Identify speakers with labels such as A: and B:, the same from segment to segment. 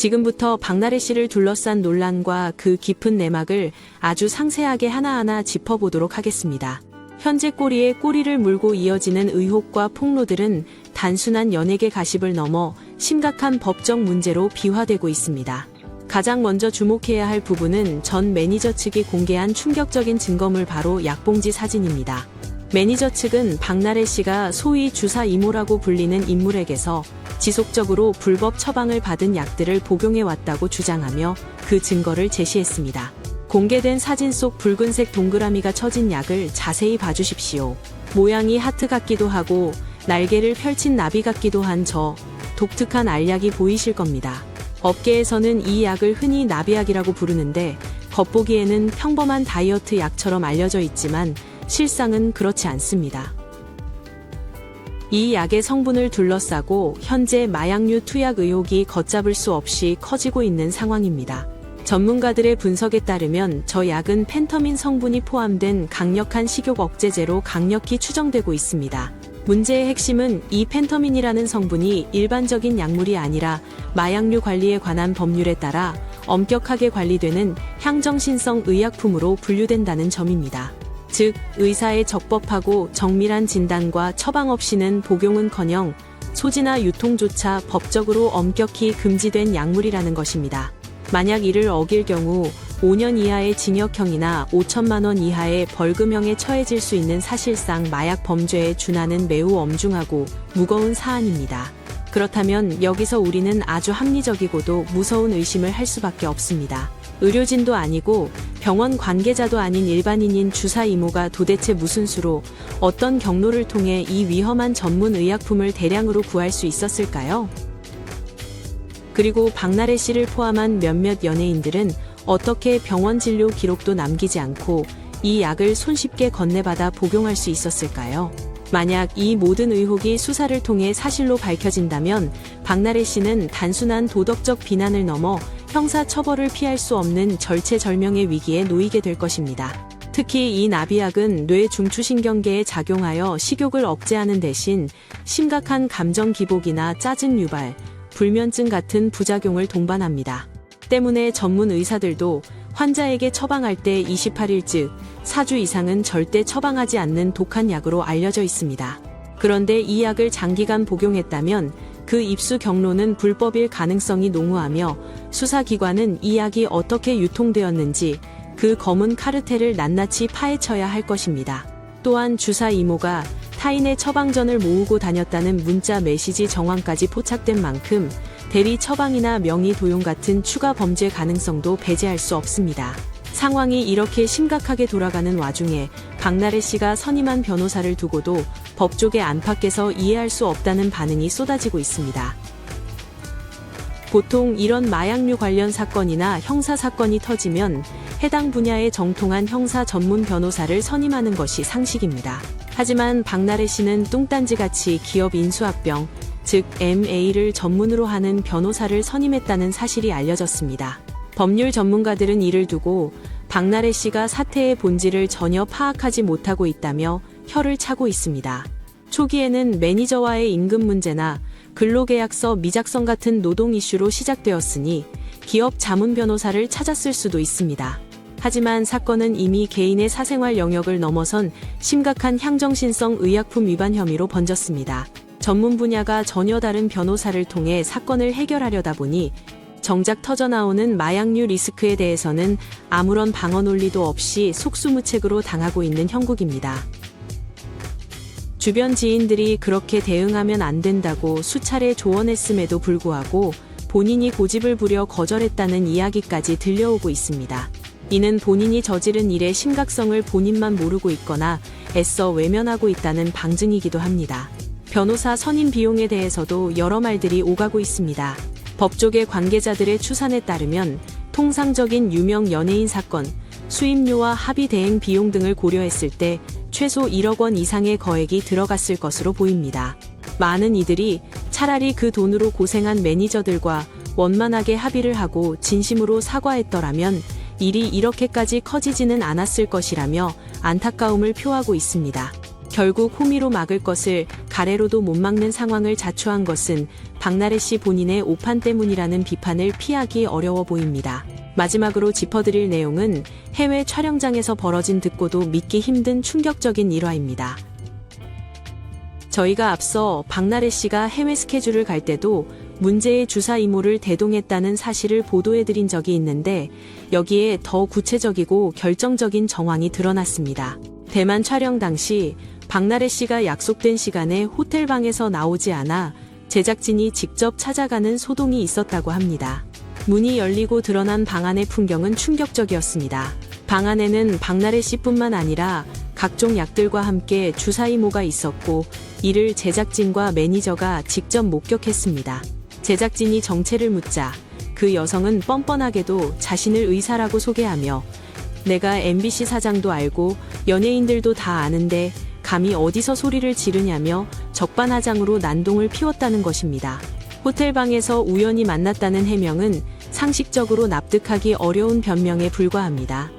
A: 지금부터 박나래 씨를 둘러싼 논란과 그 깊은 내막을 아주 상세하게 하나하나 짚어보도록 하겠습니다. 현재 꼬리에 꼬리를 물고 이어지는 의혹과 폭로들은 단순한 연예계 가십을 넘어 심각한 법적 문제로 비화되고 있습니다. 가장 먼저 주목해야 할 부분은 전 매니저 측이 공개한 충격적인 증거물 바로 약봉지 사진입니다. 매니저 측은 박나래 씨가 소위 주사 이모라고 불리는 인물에게서 지속적으로 불법 처방을 받은 약들을 복용해 왔다고 주장하며 그 증거를 제시했습니다. 공개된 사진 속 붉은색 동그라미가 쳐진 약을 자세히 봐주십시오. 모양이 하트 같기도 하고 날개를 펼친 나비 같기도 한 저 독특한 알약이 보이실 겁니다. 업계에서는 이 약을 흔히 나비약이라고 부르는데 겉보기에는 평범한 다이어트 약처럼 알려져 있지만 실상은 그렇지 않습니다. 이 약의 성분을 둘러싸고 현재 마약류 투약 의혹이 걷잡을 수 없이 커지고 있는 상황입니다. 전문가들의 분석에 따르면 저 약은 펜터민 성분이 포함된 강력한 식욕 억제제로 강력히 추정되고 있습니다. 문제의 핵심은 이 펜터민이라는 성분이 일반적인 약물이 아니라 마약류 관리에 관한 법률에 따라 엄격하게 관리되는 향정신성 의약품으로 분류된다는 점입니다. 즉, 의사의 적법하고 정밀한 진단과 처방 없이는 복용은커녕 소지나 유통조차 법적으로 엄격히 금지된 약물이라는 것입니다. 만약 이를 어길 경우 5년 이하의 징역형이나 5천만 원 이하의 벌금형에 처해질 수 있는 사실상 마약 범죄에 준하는 매우 엄중하고 무거운 사안입니다. 그렇다면 여기서 우리는 아주 합리적이고도 무서운 의심을 할 수밖에 없습니다. 의료진도 아니고 병원 관계자도 아닌 일반인인 주사 이모가 도대체 무슨 수로 어떤 경로를 통해 이 위험한 전문 의약품을 대량으로 구할 수 있었을까요? 그리고 박나래 씨를 포함한 몇몇 연예인들은 어떻게 병원 진료 기록도 남기지 않고 이 약을 손쉽게 건네받아 복용할 수 있었을까요? 만약 이 모든 의혹이 수사를 통해 사실로 밝혀진다면 박나래 씨는 단순한 도덕적 비난을 넘어 형사 처벌을 피할 수 없는 절체절명의 위기에 놓이게 될 것입니다. 특히 이 나비약은 뇌 중추신경계에 작용하여 식욕을 억제하는 대신 심각한 감정 기복이나 짜증 유발, 불면증 같은 부작용을 동반합니다. 때문에 전문 의사들도 환자에게 처방할 때 28일 즉 4주 이상은 절대 처방하지 않는 독한 약으로 알려져 있습니다. 그런데 이 약을 장기간 복용했다면 그 입수 경로는 불법일 가능성이 농후하며 수사기관은 이 약이 어떻게 유통되었는지 그 검은 카르텔을 낱낱이 파헤쳐야 할 것입니다. 또한 주사 이모가 타인의 처방전을 모으고 다녔다는 문자 메시지 정황까지 포착된 만큼 대리 처방이나 명의 도용 같은 추가 범죄 가능성도 배제할 수 없습니다. 상황이 이렇게 심각하게 돌아가는 와중에 박나래 씨가 선임한 변호사를 두고도 법조계 안팎에서 이해할 수 없다는 반응이 쏟아지고 있습니다. 보통 이런 마약류 관련 사건이나 형사 사건이 터지면 해당 분야에 정통한 형사 전문 변호사를 선임하는 것이 상식입니다. 하지만 박나래 씨는 뚱딴지같이 기업 인수합병, 즉 M&A를 전문으로 하는 변호사를 선임했다는 사실이 알려졌습니다. 법률 전문가들은 이를 두고 박나래 씨가 사태의 본질을 전혀 파악하지 못하고 있다며 혀를 차고 있습니다. 초기에는 매니저와의 임금 문제나 근로계약서 미작성 같은 노동 이슈로 시작되었으니 기업 자문 변호사를 찾았을 수도 있습니다. 하지만 사건은 이미 개인의 사생활 영역을 넘어선 심각한 향정신성 의약품 위반 혐의로 번졌습니다. 전문 분야가 전혀 다른 변호사를 통해 사건을 해결하려다 보니 정작 터져나오는 마약류 리스크에 대해서는 아무런 방어 논리도 없이 속수무책으로 당하고 있는 형국입니다. 주변 지인들이 그렇게 대응하면 안 된다고 수차례 조언했음에도 불구하고 본인이 고집을 부려 거절했다는 이야기까지 들려오고 있습니다. 이는 본인이 저지른 일의 심각성을 본인만 모르고 있거나 애써 외면하고 있다는 방증이기도 합니다. 변호사 선임 비용에 대해서도 여러 말들이 오가고 있습니다. 법조계 관계자들의 추산에 따르면 통상적인 유명 연예인 사건, 수임료와 합의 대행 비용 등을 고려했을 때 최소 1억 원 이상의 거액이 들어갔을 것으로 보입니다. 많은 이들이 차라리 그 돈으로 고생한 매니저들과 원만하게 합의를 하고 진심으로 사과했더라면 일이 이렇게까지 커지지는 않았을 것이라며 안타까움을 표하고 있습니다. 결국 호미로 막을 것을 가래로도 못 막는 상황을 자초한 것은 박나래 씨 본인의 오판 때문이라는 비판을 피하기 어려워 보입니다. 마지막으로 짚어드릴 내용은 해외 촬영장에서 벌어진 듣고도 믿기 힘든 충격적인 일화입니다. 저희가 앞서 박나래 씨가 해외 스케줄을 갈 때도 문제의 주사 이모를 대동했다는 사실을 보도해드린 적이 있는데 여기에 더 구체적이고 결정적인 정황이 드러났습니다. 대만 촬영 당시 박나래 씨가 약속된 시간에 호텔방에서 나오지 않아 제작진이 직접 찾아가는 소동이 있었다고 합니다. 문이 열리고 드러난 방 안의 풍경은 충격적이었습니다. 방 안에는 박나래 씨뿐만 아니라 각종 약들과 함께 주사 이모가 있었고 이를 제작진과 매니저가 직접 목격했습니다. 제작진이 정체를 묻자 그 여성은 뻔뻔하게도 자신을 의사라고 소개하며 내가 MBC 사장도 알고 연예인들도 다 아는데 감히 어디서 소리를 지르냐며 적반하장으로 난동을 피웠다는 것입니다. 호텔방에서 우연히 만났다는 해명은 상식적으로 납득하기 어려운 변명에 불과합니다.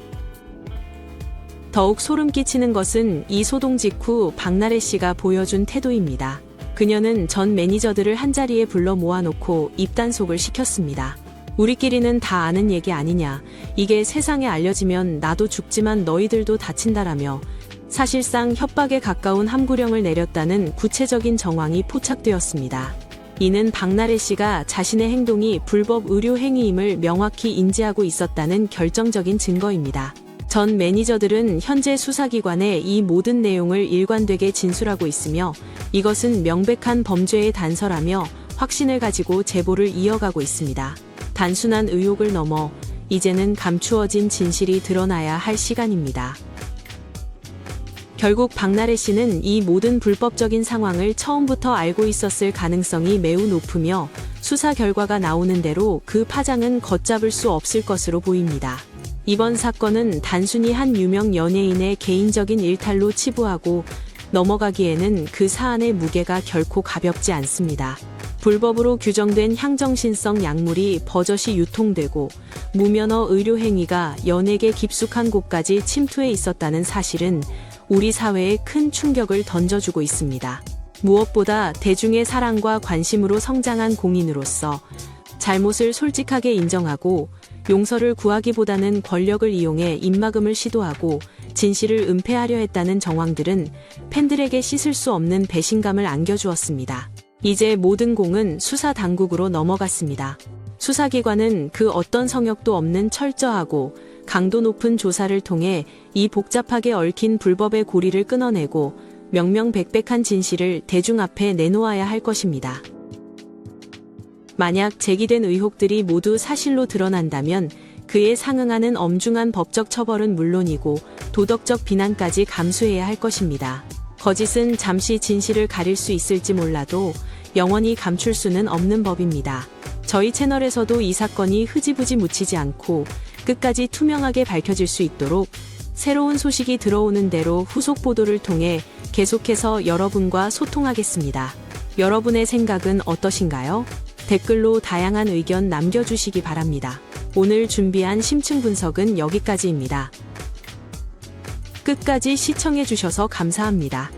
A: 더욱 소름 끼치는 것은 이 소동 직후 박나래 씨가 보여준 태도입니다. 그녀는 전 매니저들을 한자리에 불러 모아놓고 입단속을 시켰습니다. 우리끼리는 다 아는 얘기 아니냐. 이게 세상에 알려지면 나도 죽지만 너희들도 다친다라며 사실상 협박에 가까운 함구령을 내렸다는 구체적인 정황이 포착되었습니다. 이는 박나래 씨가 자신의 행동이 불법 의료 행위임을 명확히 인지하고 있었다는 결정적인 증거입니다. 전 매니저들은 현재 수사기관에 이 모든 내용을 일관되게 진술하고 있으며 이것은 명백한 범죄의 단서라며 확신을 가지고 제보를 이어가고 있습니다. 단순한 의혹을 넘어 이제는 감추어진 진실이 드러나야 할 시간입니다. 결국 박나래 씨는 이 모든 불법적인 상황을 처음부터 알고 있었을 가능성이 매우 높으며 수사 결과가 나오는 대로 그 파장은 걷잡을 수 없을 것으로 보입니다. 이번 사건은 단순히 한 유명 연예인의 개인적인 일탈로 치부하고 넘어가기에는 그 사안의 무게가 결코 가볍지 않습니다. 불법으로 규정된 향정신성 약물이 버젓이 유통되고 무면허 의료 행위가 연예계 깊숙한 곳까지 침투해 있었다는 사실은 우리 사회에 큰 충격을 던져주고 있습니다. 무엇보다 대중의 사랑과 관심으로 성장한 공인으로서 잘못을 솔직하게 인정하고 용서를 구하기보다는 권력을 이용해 입막음을 시도하고 진실을 은폐하려 했다는 정황들은 팬들에게 씻을 수 없는 배신감을 안겨주었습니다. 이제 모든 공은 수사 당국으로 넘어갔습니다. 수사기관은 그 어떤 성역도 없는 철저하고 강도 높은 조사를 통해 이 복잡하게 얽힌 불법의 고리를 끊어내고 명명백백한 진실을 대중 앞에 내놓아야 할 것입니다. 만약 제기된 의혹들이 모두 사실로 드러난다면 그에 상응하는 엄중한 법적 처벌은 물론이고 도덕적 비난까지 감수해야 할 것입니다. 거짓은 잠시 진실을 가릴 수 있을지 몰라도 영원히 감출 수는 없는 법입니다. 저희 채널에서도 이 사건이 흐지부지 묻히지 않고 끝까지 투명하게 밝혀질 수 있도록 새로운 소식이 들어오는 대로 후속 보도를 통해 계속해서 여러분과 소통하겠습니다. 여러분의 생각은 어떠신가요? 댓글로 다양한 의견 남겨주시기 바랍니다. 오늘 준비한 심층 분석은 여기까지입니다. 끝까지 시청해주셔서 감사합니다.